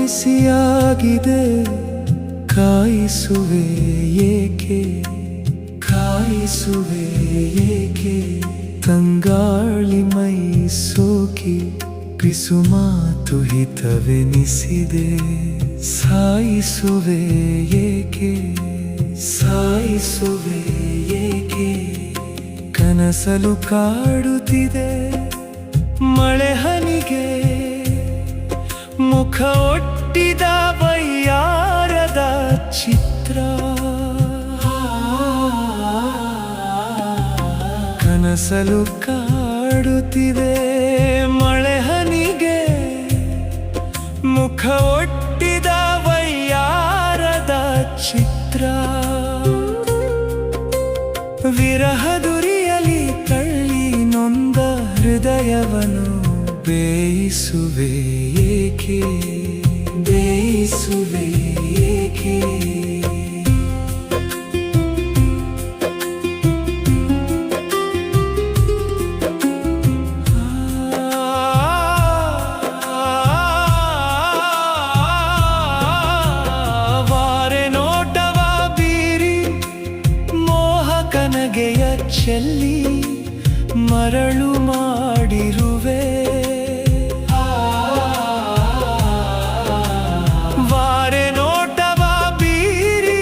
ಬಿಸಿಯಾಗಿದೆ ಕಾಯಿಸುವೆ ಏಕೆ ಕಾಯಿಸುವೆ ಏಕೆ ತಂಗಾಳಿ ಮೈ ಸೋಕಿ ಪಿಸು ಮಾತು ಹಿತವೆನಿಸಿದೆ ಸಾಯಿಸುವೆ ಏಕೆ ಸಾಯಿಸುವೆ ಏಕೆ ಕನಸಲು ಕಾಡುತ್ತಿದೆ ಮಳೆ ಹನಿಗೆ ಮುಖ ಒಟ್ಟಿದ ವೈಯಾರದ ಚಿತ್ರ ಕನಸಲು ಕಾಡುತ್ತಿದೆ ಮಳೆ ಹನಿಗೆ ಮುಖ ಒಟ್ಟಿದ ವೈಯಾರದ ಚಿತ್ರ ವಿರಹದುರಿಯಲಿ ತಳ್ಳಿ ನೊಂದ ಹೃದಯವನ್ನು ಬೇಯಿಸುವೆ ಏಕೆ ಬೇಯಿಸುವೆ ಏಕೆ ವಾರೆ ನೋಟವ ಬೀರಿ ಮೋಹಕನಗೆಯ ಚೆಲ್ಲಿ ಮರಳು ಮಾಡಿರುವೆ ವಾರೆ ನೋಟವ ಬೀರಿ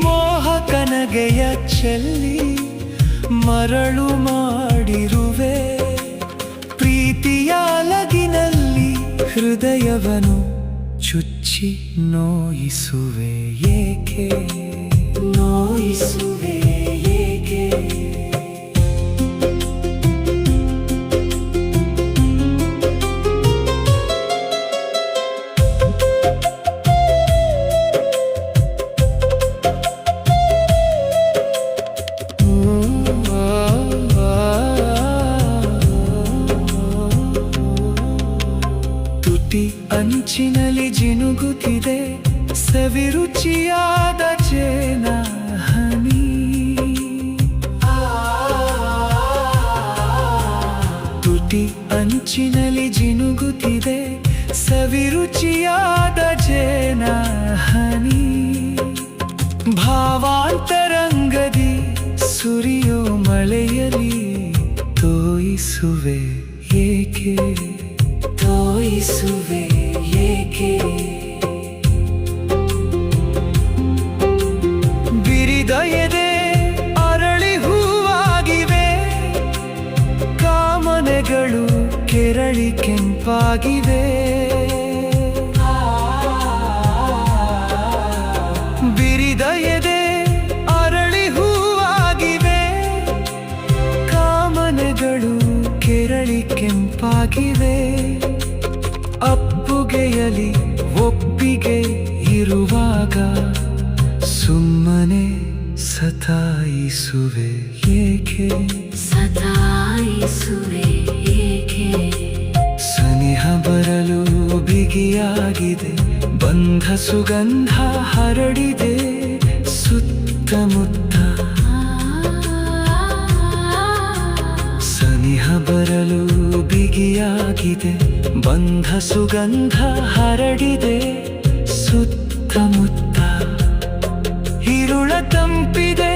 ಮೋಹಕನಗೆಯ ಚೆಲ್ಲಿ ಮರಳು ಮಾಡಿರುವೆ ಪ್ರೀತಿಯ ಲಗಿನಲ್ಲಿ ಹೃದಯವನ್ನು ಚುಚ್ಚಿ ನೋಯಿಸುವೆ ಏಕೆ ನೋಯಿಸುವೆ ಏಕೆ ತುಟಿ ಅಂಚಿನಲ್ಲಿ ಜಿನುಗುತ್ತಿದೆ ಸವಿರುಚಿಯಾದ ಜೇನ ಹನಿ ತುಟಿ ಅಂಚಿನಲ್ಲಿ ಜಿನುಗುತ್ತಿದೆ ಸವಿರುಚಿಯಾದ ಜೇನ ಹನಿ ಭಾವಾಂತರಂಗದಿ ಸುರಿಯೋ ಮಳೆಯಲಿ ತೋಯಿಸುವೆ ಏಕೆ ತೋಯಿಸುವೆ ಏಕೆ ಬಿರಿದ ಎದೆ ಅರಳಿ ಹೂವಾಗಿವೆ ಕಾಮನೆಗಳು ಕೆರಳಿ ಕೆಂಪಾಗಿವೆ ಬಿರಿದ ಎದೆ ಅರಳಿ ಹೂವಾಗಿವೆ ಕಾಮನೆಗಳು ಕೆರಳಿ ಕೆಂಪಾಗಿವೆ ಅಪ್ಪುಗೆಯಲಿ ಒಪ್ಪಿಗೆ ಇರುವಾಗ ಸುಮ್ಮನೆ ಸತಾಯಿಸುವೆ ಏಕೆ ಸತಾಯಿಸುವೆ ಏಕೆ ಸನಿಹ ಬರಲು ಬಿಗಿಯಾಗಿದೆ ಬಂಧ ಸುಗಂಧ ಹರಡಿದೆ ಸುತ್ತಮುತ್ತ ಸನಿಹ ಬರಲು ಬಿಗಿಯಾಗಿದೆ ಬಂಧ ಸುಗಂಧ ಹರಡಿದೆ ಸುತ್ತಮುತ್ತ ಇರುಳ ತಂಪಿದೆ